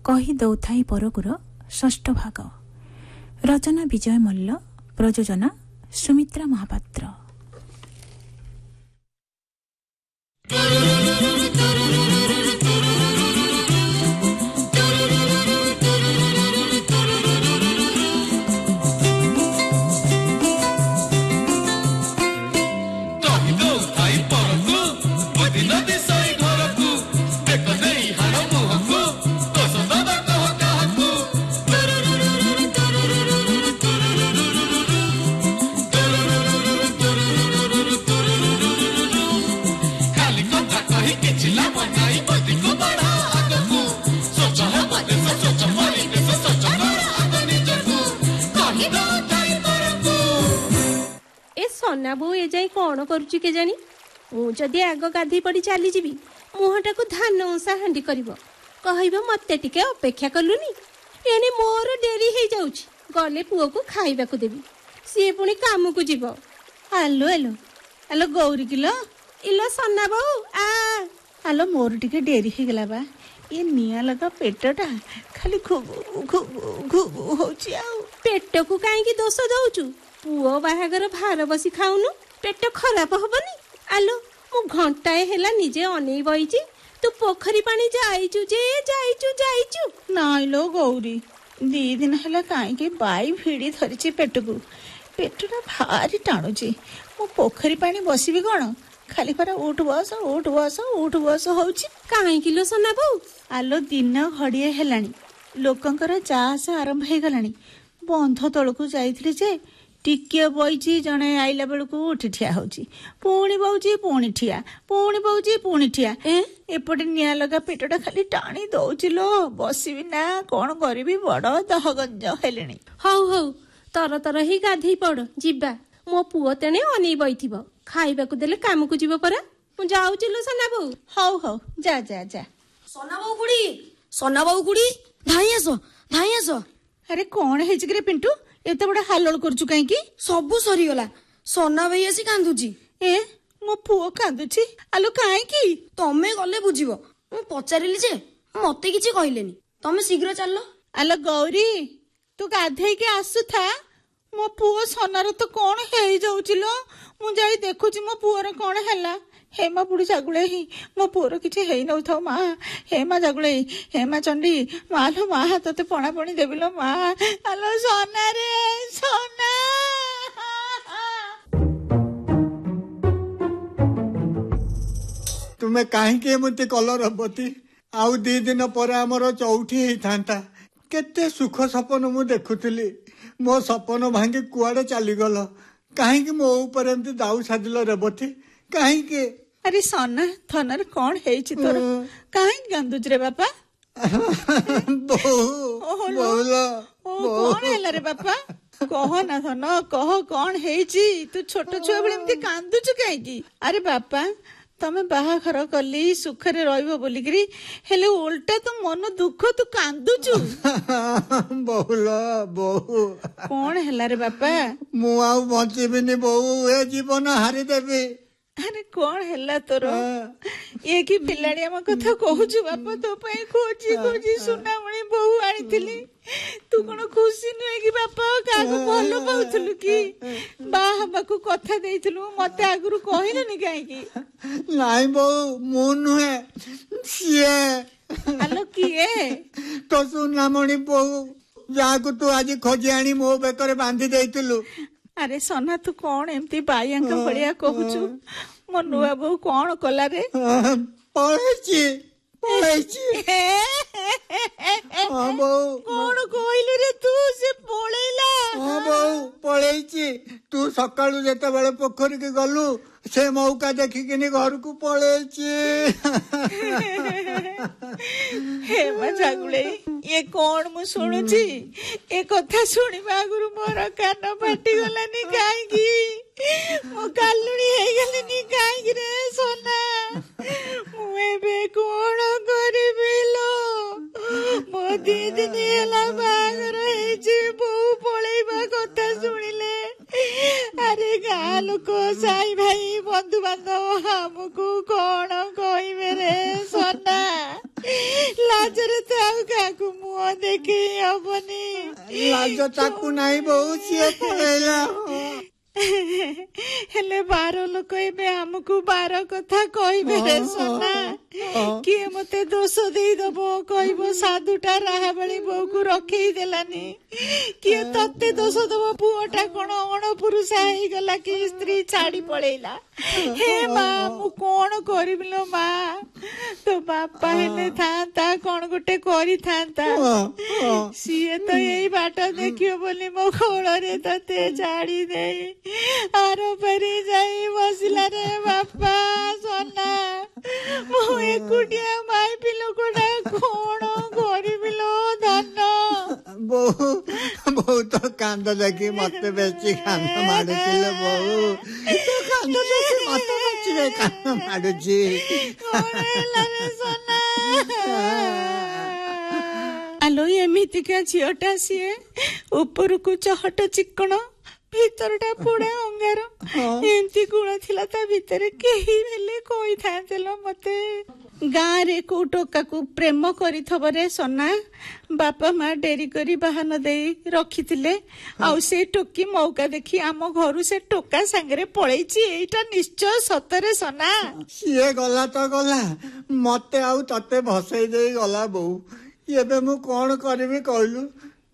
कही दौथाई परगुर षष्ठ भाग। रचना विजय मल्ल, प्रयोजना सुमित्रा महापात्र। सना बो ए जाई कौन करुची के जानी। मुझे आग गाधी पड़ी चली जीवी मुहटा को धान उषा हांडी करिवो कहइबो मते टिके अपेक्षा कलुनी। एने मोर डेरी हे जाउची गले पुओ को खाइबा को देबी सी पुणी काम को जीवो। Hello hello hello Gauri kilo इलो सना बो आ हेलो मोर टिके डेरी हे गला बा। ये निया लगा पेटटा खाली घुगु घुगु घुगु होची आ। पेट को काई की दोष दउचू पुओ बाहागर भार बसी खाउनु पेट खराब हबनी। आलो मु घंटाए हेला निजे अनै बइची तू पोखरी पानी जाइचू जे जाइचू नाइ लो गौरी दी दिन हेला काई के बाई भिड़ी धरिची पेटकू पेटटा भारी टाणुची। मु पोखरी पानी बसीबी कोन खाली पर उठ बस होउची। काई किलो सना बो आलो दिन घड़िए हेलानी लोकंकर चाष आरंभ हे गलानी। बंध तळकू जाइथिली जे टिके बइची जणे आइला बेलकू उठी ठिया होची पुणी बउची पुणी ठिया पुणी बउची पुणी ठिया। एपटे निया लगा पेटटा खाली टाणी दउची लो बसीबी ना कोन करबी बड़ दहगंज हेलेनी। हौ हौ तर तर ही गाधी पड़ जिबा मो पुओ तेने अनै बइथिबो खाइबा को देले काम को जीवो परा मु जाउची लो सना बो। हौ जा जा जा सना बाबू कुड़ी धाई आसो। अरे कौन है जिगरे पिंटू एते बड़ा हालोल करचु काई की सबु सरी गला सना भाई आसी कांदुची। ए मो पुओ कांदुची आलो काई की तमे गले बुझिबो मु पचारिली जे मते किछि कहिलेनी तमे शीघ्र चललो। आलो गौरी तू गाधे के आसु था मो पुओ सनार तो कौन हे जाउची लो मु जाई देखुची मो पुओर कौन हैला। हेमा बुढ़ी जागुले ही मो पुओर किछि हेई न थाउ मा हेमा जागुले हेमा चंडी मालो मा तते पणा पणी देबिलो मा आलो सोना रे सोना। तुम्हें कहीं मते कलर हबती आउ दी दिन पर आमर चौठी ही थांता केते सुख सपन मु देखुतली मो सपन भांगी कुआडे चली गल कहीं मो ऊपर एमती दाऊ साजिल रेबती कहीं। अरे सोना थनर कौन है तोर कहीं गंदुज रे बापा कौन है रे बापा कह ना थन कह कौन है तू छोट छुआ बेले एमती कांदुच कहीं। अरे बापा तमे बाहाघर कली सुखरे रहिबो बोलिकरी हेले उल्टा तो मन दुख तू कांदुचु। बहु कौन हैला रे बापा मु आउ बंचिबिनी बहु ए जीवन हारी देबी। अरे कौन हैला तोर ये की पिलाड़ी हम कथा कहूछु बापा तो पई खोजी सुनामणी बहु आनिथिली तू कोन खुशी नय की बापा कागो भलो पाउथलु की बाहा को कथा देइथलु मते आगुरु कहिलनी काहे की। नाइ बहु मु नुहे सिए आलो किए तो सुनामणी बहु जाको तू आज खोजी आनी मो बेकरे बांधी देइथलु। अरे सोना तू कौन एमती बाईयांक भलिया कहूचु मो नुआ बहु कौन कला रे पळेची कौन कहलु रे तू से पळेला। हां बहु पळेची तू सकाळू जेते बेले पोखरी के गलु से मौका देखिकिनी घर को पळेची। हे मजागुले ये कौन मु सुनुची ए कथा सुनिबा आगुरु मोर कान फाटी गलानी काई की मो कालुणी हे गलिनी काई की रे सोना मु एबे कोन करबे लो मो दी दिन हेला बागर हे जे बहु पळेबा कथा सुनिले। अरे गाँ लोक साई भाई बंधु बांधव हमको कौन कहबे रे सोना लाजरे तो क्या ଲାଜ ତାକୁ ନାହିଁ ବୋଉ, ସିଏ ପଳେଇଲା। ହେଲେ 12 ଲୋକ ଏବେ ଆମକୁ 12 କଥା କହିବେ ରେ ସୋନା। କିଏ ମତେ ଦୋଷ ଦେଇଦବ, କହିବ ସାଧୁଟା ରାହାବଳି ବୋଉକୁ ରଖେଇ ଦେଲାନି। କିଏ ତତେ ଦୋଷ ଦବ, ପୁଅଟା କଣ ଅଣପୁରୁଷା ହେଇଗଲା କି ସ୍ତ୍ରୀ ଛାଡି ପଳେଇଲା। ହେ ମା, ମୁଁ କଣ କରିବି ଲୋ ମା। ତୋ ବାପା ହେଲେ ଥାନ୍ତା, କଣ ଗୋଟେ କରିଥାନ୍ତା। ସିଏ ତ ଏଇ ବାଟ ଦେଖିବ ବୋଲି ମୋ କୋଳରେ ତତେ ଛାଡି ଦେଇ ଆର ପାରି ଯାଇ ବସିଲା ରେ ବାପା। ସୋନା, ମୁଁ ଏକୁଟିଆ ମାଇପି ଲୋକଟା, କଣ କରିବି ଲୋ ଧନ। ବୋଉ ତ କାନ୍ଦ ଦେଖି ମତେ ବେଶୀ କାନ୍ଦ ମାଡୁଥିଲେ ବୋଉ। ତୁ କାନ୍ଦ ଦେଖି ମତେ ବେଶୀ କାନ୍ଦ ମାଡୁଛି। କଣ ହେଲା ରେ ସୋନା? ଆଲୋ, ଏମିତିକା ଝିଅଟା ସିଏ। ଉପରକୁ ଚହଟ ଚିକଣ, ଭିତରଟା ପୋଡା ଅଙ୍ଗାର। ଏମିତି ଗୁଣ ଥିଲା ତା ଭିତରେ, କେହି ହେଲେ କହିଥାନ୍ତେ ଲୋ ମତେ। ଗାଁରେ କୋଉ ଟୋକାକୁ ପ୍ରେମ କରିଥବ ରେ ସୋନା? ବାପା ମା ଡେରି କରି ବାହାନ ଦେଇ ରଖିଥିଲେ, ଆଉ ସେ ଟୋକି ମୌକା ଦେଖି ଆମ ଘରୁ ସେ ଟୋକା ସାଙ୍ଗରେ ପଳେଇଛି। ଏଇଟା ନିଶ୍ଚୟ ସତରେ ସୋନା। ସିଏ ଗଲା ତ ଗଲା, ମତେ ଆଉ ତତେ ଭସେଇ ଦେଇ ଗଲା ବୋଉ। ଏବେ ମୁଁ କଣ କରିବି କହିଲୁ?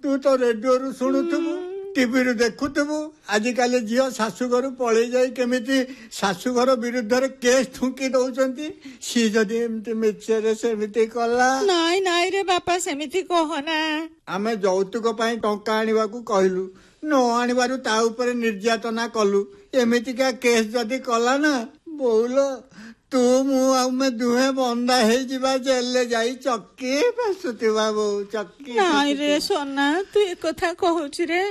ତୁ ତ ରେଡିଓରୁ ଶୁଣୁଥିବୁ, ଟିଭିରୁ ଦେଖୁଥିବୁ, ଆଜିକାଲି ଝିଅ ଶାଶୁଘରୁ ପଳେଇ ଯାଇ କେମିତି ଶାଶୁଘର ବିରୁଦ୍ଧରେ କେସ୍ ଠୁଙ୍କି ଦଉଛନ୍ତି। ସିଏ ଯଦି ଏମିତି ମିଛରେ ସେମିତି କଲା। ନାଇଁ ନାଇଁ ରେ ବାପା, ସେମିତି କହନା। ଆମେ ଯୌତୁକ ପାଇଁ ଟଙ୍କା ଆଣିବାକୁ କହିଲୁ, ନ ଆଣିବାରୁ ତା ଉପରେ ନିର୍ଯାତନା କଲୁ। ଏମିତିକା କେସ୍ ଯଦି କଲା ନା ବୋଉଲ, ତୁ ମୁଁ ଆମେ ଦୁହେଁ ବନ୍ଦା ହେଇଯିବା, ଜେଲରେ ଯାଇ ଚକି ଫାସୁଥିବା ବୋଉ, ଚକି। ନାଇଁ ରେ ସୋନା, ତୁ ଏକଥା କହୁଛୁ ରେ,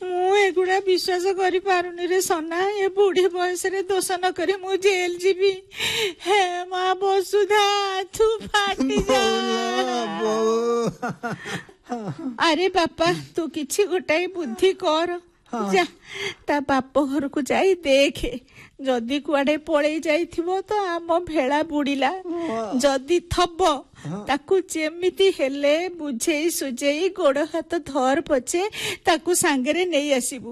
ମୁଁ ଏଗୁଡା ବିଶ୍ୱାସ କରିପାରୁନି ରେ ସୋନା। ଏ ବୁଢୀ ବୟସରେ ଦୋଷ ନ କରି ମୁଁ ଜେଲ ଯିବି। ହେ ମା ବସୁଧା, ତୁ ଫାଟିଯା। ଆରେ ବାପା, ତୁ କିଛି ଗୋଟାଏ ବୁଦ୍ଧି କର। ଯା, ତା ବାପ ଘରକୁ ଯାଇ ଦେଖେ, ଯଦି କୁଆଡେ ପଳେଇ ଯାଇଥିବ ତ ଆମ ଭେଳା ବୁଡିଲା। ଯଦି ଥବ, ତାକୁ ଯେମିତି ହେଲେ ବୁଝେଇ ସୁଝେଇ ଗୋଡ ହାତ ଧର ପଛେ ତାକୁ ସାଙ୍ଗରେ ନେଇ ଆସିବୁ।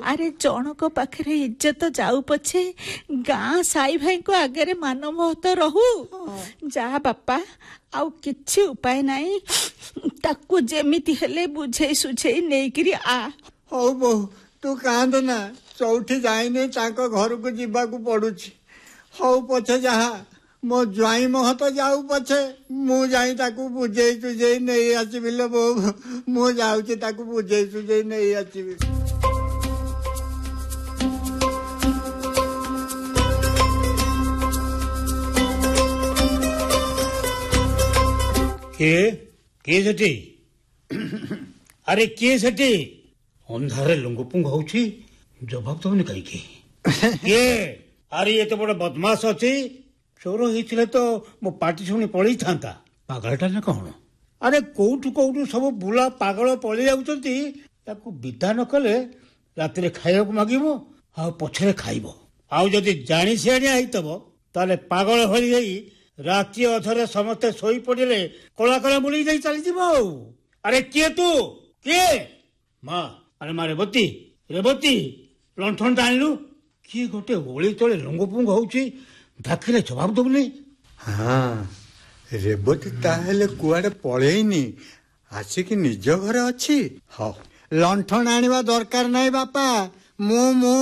ଆରେ ଜଣକ ପାଖରେ ଇଜ୍ଜତ ଯାଉ ପଛେ, ଗାଁ ସାଇ ଭାଇଙ୍କ ଆଗରେ ମାନମହତ ରହୁ। ଯା ବାପା, ଆଉ କିଛି ଉପାୟ ନାହିଁ, ତାକୁ ଯେମିତି ହେଲେ ବୁଝେଇ ସୁଝେଇ ନେଇକିରି ଆ। ହଉ ବୋଉ, ତୁ କାନ୍ଦ ନା, ଚଉଠି ଯାଇନି ତାଙ୍କ ଘରକୁ ଯିବାକୁ ପଡୁଛି। ହଉ ପଛେ ଯାହା, ମୋ ଜ୍ୱାଇଁ ମହତ ଯାଉ ପଛେ, ମୁଁ ଯାଇ ତାକୁ ବୁଝେଇ ସୁଝେଇ ନେଇ ଆସିବି ଲୋ ବୋଉ। ମୁଁ ଯାଉଛି ତାକୁ ବୁଝେଇ ସୁଝେଇ ନେଇ ଆସିବି। କିଏ ସେଠି? ଆରେ କିଏ ସେଠି? ଅନ୍ଧାରରେ ଲୁଙ୍ଗୁପୁଙ୍ଗ ହଉଛି, ଜବାବ ଦଉନି କାହିଁକି? କିଏ? ଆରେ ଏତେ ବଡ ବଦମାସ ଅଛି। ଚୋର ହେଇଥିଲେ ତ ମୋ ପାଟି ଶୁଣି ପଳେଇଥାନ୍ତା। ପାଗଳଟା ନା କଣ? ଆରେ କୋଉଠୁ କୋଉଠୁ ସବୁ ବୁଲା ପାଗଳ ପଳେଇ ଯାଉଛନ୍ତି। ତାକୁ ବିଦା ନ କଲେ ରାତିରେ ଖାଇବାକୁ ମାଗିବ, ଆଉ ପଛରେ ଖାଇବ। ଆଉ ଯଦି ଜାଣି ସିଆଣିଆ ହେଇଥିବ, ତାହେଲେ ପାଗଳ ଭଳି ହେଇ ରାତି ଅଧରେ ସମସ୍ତେ ଶୋଇ ପଡିଲେ କଳା କଳା ବୁଲେଇ ଯାଇ ଚାଲିଯିବ ଆଉ। ଆରେ କିଏ ତୁ? କିଏ? ମା, ଆରେ ମା ରେବତୀ, ରେବତୀ, ଲଣ୍ଠନଟା ଆଣିଲୁ। କିଏ ଗୋଟେ ଓଳି ତଳେ ଲୁଙ୍ଗୁପୁଙ୍ଗ ହଉଛି, ଡାକିଲେ ଜବାବ ଦଉନି। ହଁ, ରେବତୀ ତାହେଲେ କୁଆଡେ ପଳେଇନି, ଆସିକି ନିଜ ଘରେ ଅଛି। ହଉ, ଲଣ୍ଠନ ଆଣିବା ଦରକାର ନାହିଁ ବାପା, ମୁଁ।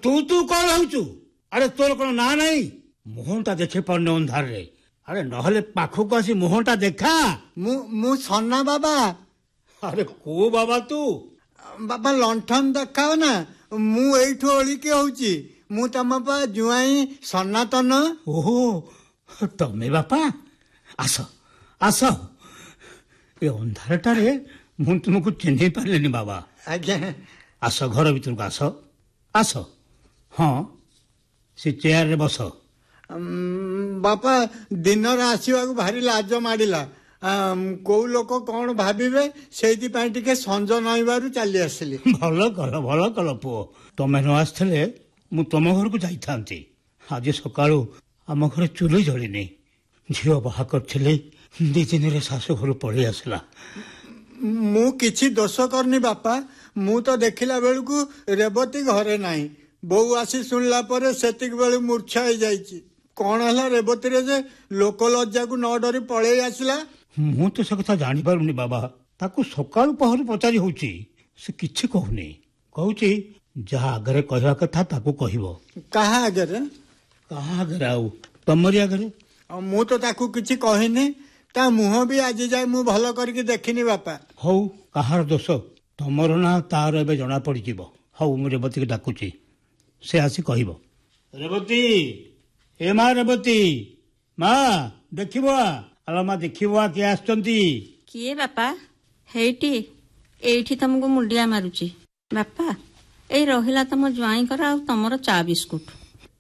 ତୁ କଣ ହଉଛୁ? ଆରେ ତୋର କଣ ନା ନାହିଁ? ମୁହଁଟା ଦେଖି ପାରୁନି ଅନ୍ଧାରରେ। ଆରେ ନହେଲେ ପାଖକୁ ଆସି ମୁହଁଟା ଦେଖା। ମୁଁ ସନା ବାବା। ଆରେ କୋଉ ବାବା ତୁ? ବାବା ଲଣ୍ଠନ ଦେଖାଅ ନା, ମୁଁ ଏଇଠୁ ଓଳିକି ହଉଛି। ମୁଁ ତମ ବା ଜ୍ୱାଇଁ ସନାତନ। ଓହୋ, ତମେ ବାପା, ଆସ ଆସ। ଏ ଅନ୍ଧାରଟାରେ ମୁଁ ତୁମକୁ ଚିହ୍ନି ପାରିଲିନି ବାବା। ଆଜ୍ଞା, ଆସ, ଘର ଭିତରକୁ ଆସ, ଆସ। ହଁ, ସେ ଚେୟାରରେ ବସ। ବାପା, ଦିନରେ ଆସିବାକୁ ଭାରି ଲାଜ ମାଡ଼ିଲା। କୋଉ ଲୋକ କଣ ଭାବିବେ, ସେଇଥିପାଇଁ ଟିକେ ସଞ୍ଜ ନଇବାରୁ ଚାଲି ଆସିଲି। ଭଲ କଲ ପୁଅ। ତମେ ନ ଆସିଥିଲେ ମୁଁ ତମ ଘରକୁ ଯାଇଥାନ୍ତି। ଆଜି ସକାଳୁ ଆମ ଘରେ ଚୁଲି ଜଳିନି। ଝିଅ ବାହା କରିଥିଲି, 2 ଦିନରେ ଶାଶୁ ଘରୁ ପଳେଇ ଆସିଲା। ମୁଁ କିଛି ଦୋଷ କରିନି ବାପା। ମୁଁ ତ ଦେଖିଲା ବେଳକୁ ରେବତୀ ଘରେ ନାହିଁ। ବୋଉ ଆସି ଶୁଣିଲା ପରେ ସେତିକି ବେଳୁ ମୂର୍ଚ୍ଛା ହେଇଯାଇଛି। କଣ ହେଲା ରେବତୀରେ ଯେ ଲୋକ ଲଜ୍ଜାକୁ ନ ଡରି ପଳେଇ ଆସିଲା? ମୁଁ ତ ସେ କଥା ଜାଣିପାରୁନି ବାବା। ତାକୁ ସକାଳୁ ପହରୁ ପଚାରି ହଉଛି, ସେ କିଛି କହୁନି। କହୁଛି ଯାହା ଆଗରେ କହିବା କଥା ତାକୁ କହିବ। କାହା ଆଗରେ? କାହା ଆଗରେ ଆଉ? ତମରି ଆଗରେ। ମୁଁ ତ ତାକୁ କିଛି କହିନି। ତା ମୁହଁ ବି ଆଜି ଯାଏ ମୁଁ ଭଲ କରିକି ଦେଖିନି ବାପା। ହଉ, କାହାର ଦୋଷ? ତମର ନା ତାର ଏବେ ଜଣା ପଡିଯିବ। ହଉ, ମୁଁ ରେବତୀକି ଡାକୁଛି, ସେ ଆସି କହିବ। ରେବତୀ, ଏ ମା ରେବତୀ, ମା ଦେଖିବ। ଆଲୋ ମା ଦେଖିବ, କିଏ ଆସିଛନ୍ତି? କିଏ ବାପା? ଏଇଠି ତମକୁ ମୁଣ୍ଡିଆ ମାରୁଛି। ବାପା, ଏଇ ରହିଲା ତମ ଜ୍ୱାଇଁଙ୍କର ଆଉ ତମର ଚା ବିସ୍କୁଟ।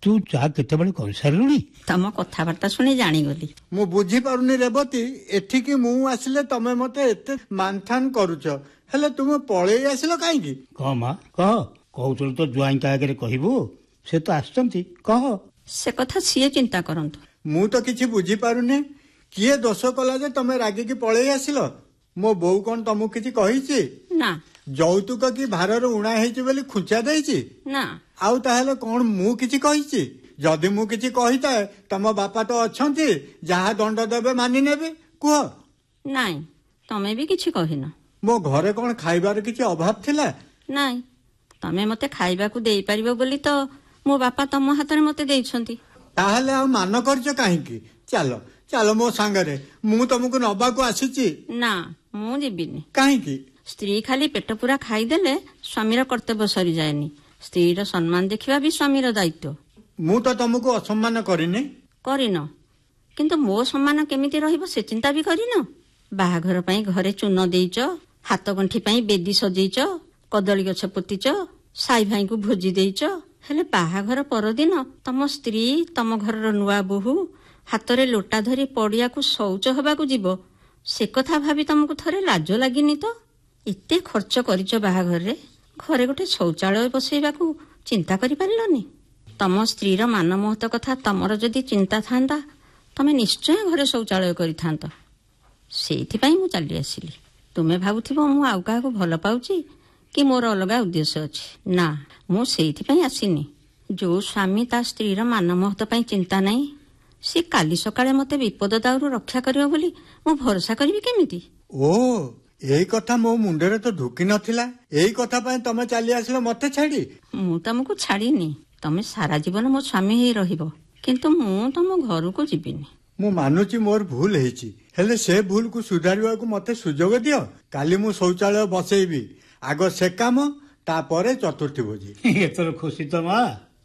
ତୁ ଚା କେତେବେଳେ କରିସାରିଲୁଣି? ତମ କଥାବାର୍ତ୍ତା ଶୁଣି ଜାଣିଗଲି। ମୁଁ ବୁଝିପାରୁନି ରେବତୀ, ଏଠିକି ମୁଁ ଆସିଲେ ତମେ ମତେ ଏତେ ମାନଥାନ କରୁଛ, ହେଲେ ତୁମେ ପଳେଇ ଆସିଲ କାହିଁକି? କହ ମା, କହ। କହୁଥିଲୁ ତ ଜ୍ୱାଇଁଙ୍କ ଆଗରେ କହିବୁ, ସେ ତ ଆସିଛନ୍ତି, କହ। ସେ କଥା ସିଏ ଚିନ୍ତା କରନ୍ତୁ। ମୁଁ ତ କିଛି ବୁଝିପାରୁନି। କିଏ ଦୋଷ କଲା ଯେ ତମେ ରାଗିକି ପଳେଇ ଆସିଲ? ମୋ ବୋଉ କଣ ତମକୁ କିଛି କହିଛି? ନା। ଯୌତୁକ କି ଭାରର ଉଣା ହେଇଛି ବୋଲି ଖୁଞ୍ଚା ଦେଇଛି? ନା। ଆଉ ତାହେଲେ କଣ ମୁଁ କିଛି କହିଛି? ଯଦି ମୁଁ କିଛି କହିଥାଏ, ତମ ବାପା ତ ଅଛନ୍ତି, ଯାହା ଦଣ୍ଡ ଦେବେ ମାନି ନେବେ। କୁହ। ନାଇଁ, ତମେ ବି କିଛି କହିନ। ମୋ ଘରେ କଣ ଖାଇବାର କିଛି ଅଭାବ ଥିଲା? ନାଇଁ, ତମେ ମତେ ଖାଇବାକୁ ଦେଇପାରିବ ବୋଲି ତ ମୋ ବାପା ତମ ହାତରେ ମତେ ଦେଇଛନ୍ତି। ତାହେଲେ ଆଉ ମାନ କରିଛ କାହିଁକି? ଚାଲ ଚାଲ ମୋ ସାଙ୍ଗରେ, ମୁଁ ତମକୁ ନବାକୁ ଆସିଛି। ନା, ମୁଁ ଯିବିନି। କାହିଁକି? ସ୍ତ୍ରୀ ଖାଲି ପେଟ ପୂରା ଖାଇଦେଲେ ସ୍ୱାମୀର କର୍ତ୍ତବ୍ୟ ସରିଯାଏନି। ସ୍ତ୍ରୀର ସମ୍ମାନ ଦେଖିବା ବି ସ୍ୱାମୀର ଦାୟିତ୍ୱ। ମୁଁ ତ ତମକୁ ଅସମ୍ମାନ କରିନି। କରିନ, କିନ୍ତୁ ମୋ ସମ୍ମାନ କେମିତି ରହିବ ସେ ଚିନ୍ତା ବି କରିନ। ବାହାଘର ପାଇଁ ଘରେ ଚୂନ ଦେଇଛ, ହାତ ଗଣ୍ଠି ପାଇଁ ବେଦି ସଜେଇଛ, କଦଳୀ ଗଛ ପୋତିଛ, ସାଇ ଭାଇଙ୍କୁ ଭୋଜି ଦେଇଛ। ହେଲେ ବାହାଘର ପରଦିନ ତମ ସ୍ତ୍ରୀ ତମ ଘରର ନୂଆ ବୋହୂ ହାତରେ ଲୋଟା ଧରି ପଡ଼ିଆକୁ ଶୌଚ ହେବାକୁ ଯିବ, ସେ କଥା ଭାବି ତମକୁ ଥରେ ଲାଜ ଲାଗିନି ତ? ଏତେ ଖର୍ଚ୍ଚ କରିଛ ବାହାଘରରେ, ଘରେ ଗୋଟେ ଶୌଚାଳୟ ବସେଇବାକୁ ଚିନ୍ତା କରିପାରିଲନି? ତମ ସ୍ତ୍ରୀର ମାନ ମହତ କଥା ତମର ଯଦି ଚିନ୍ତା ଥାନ୍ତା, ତମେ ନିଶ୍ଚୟ ଘରେ ଶୌଚାଳୟ କରିଥାନ୍ତ। ସେଇଥିପାଇଁ ମୁଁ ଚାଲି ଆସିଲି। ତୁମେ ଭାବୁଥିବ ମୁଁ ଆଉ କାହାକୁ ଭଲ ପାଉଛି କି ମୋର ଅଲଗା ଉଦ୍ଦେଶ୍ୟ ଅଛି। ନା, ମୁଁ ସେଇଥିପାଇଁ ଆସିନି। ଯୋଉ ସ୍ୱାମୀ ତା ସ୍ତ୍ରୀର ମାନ ମହତ ପାଇଁ ଚିନ୍ତା ନାହିଁ, ସେ କାଲି ସକାଳେ ମତେ ବିପଦ ଦାଉରୁ ରକ୍ଷା କରିବ ବୋଲି ମୁଁ ଭରସା କରିବି କେମିତି? ଓ, ଏଇ କଥା ମୋ ମୁଣ୍ଡରେ ତ ଢୁକି ନଥିଲା। ଏଇ କଥା ପାଇଁ ତମେ ଚାଲି ଆସିଲ ମତେ ଛାଡି? ମୁଁ ତମକୁ ଛାଡ଼ିନି। ତମେ ସାରା ଜୀବନ ମୋ ସ୍ୱାମୀ ହେଇ ରହିବ, କିନ୍ତୁ ମୁଁ ତମ ଘରକୁ ଯିବିନି। ମୁଁ ମାନୁଛି ମୋର ଭୁଲ ହେଇଛି, ହେଲେ ସେ ଭୁଲକୁ ସୁଧାରିବାକୁ ମତେ ସୁଯୋଗ ଦିଅ। କାଲି ମୁଁ ଶୌଚାଳୟ ବସେଇବି। ଆଗ ସେ କାମ, ତାପରେ ଚତୁର୍ଥୀ ଭୋଜି। ଏଥର ଖୁସି ତ ମା।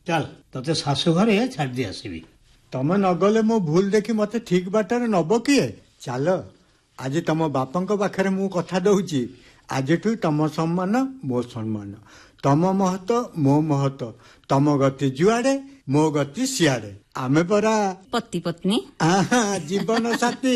ଚାଲ, ତତେ ଶାଶୁ ଘରେ ଛାଡି ଦେଇ ଆସିବି। ତମେ ନଗଲେ ମୋ ଭୁଲ ଦେଖି ମତେ ଠିକ ବାଟରେ ନବ କିଏ? ଚାଲ, ଆଜି ତମ ବାପାଙ୍କ ପାଖରେ ମୁଁ କଥା ଦଉଛି, ଆଜିଠୁ ତମ ସମ୍ମାନ ମୋ ସମ୍ମାନ, ତମ ମହତ ମୋ ମହତ, ତମ ଗତି ଯୁଆଡେ ମୋ ଗତି ସିଆଡେ। ଆମେ ପରା ପତି ପତ୍ନୀ, ଜୀବନ ସାଥୀ।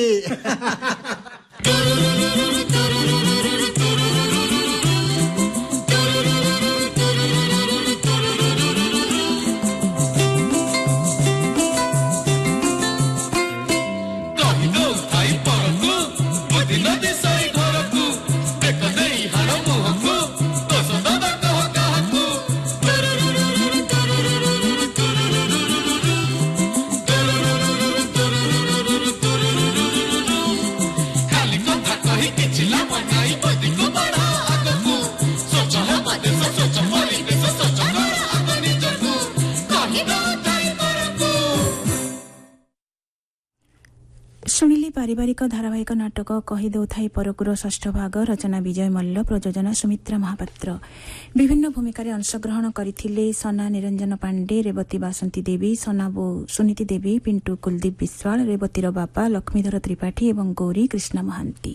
ଶୁଣିଲି ପାରିବାରିକ ଧାରାବାହିକ ନାଟକ କହି ଦେଉଥାଇ ପରକୁର ଷଷ୍ଠ ଭାଗ। ରଚନା ବିଜୟ ମଲ୍ଲ, ପ୍ରଯୋଜନା ସୁମିତ୍ରା ମହାପାତ୍ର। ବିଭିନ୍ନ ଭୂମିକାରେ ଅଂଶଗ୍ରହଣ କରିଥିଲେ ସନା ନିରଞ୍ଜନ ପାଣ୍ଡେ, ରେବତୀ ବାସନ୍ତୀ ଦେବୀ, ସନା ବୋଉ ସୁନୀତି ଦେବୀ, ପିଣ୍ଟୁ କୁଲଦୀପ ବିଶ୍ୱାଳ, ରେବତୀର ବାପା ଲକ୍ଷ୍ମୀଧର ତ୍ରିପାଠୀ ଏବଂ ଗୌରୀ କୃଷ୍ଣ ମହାନ୍ତି।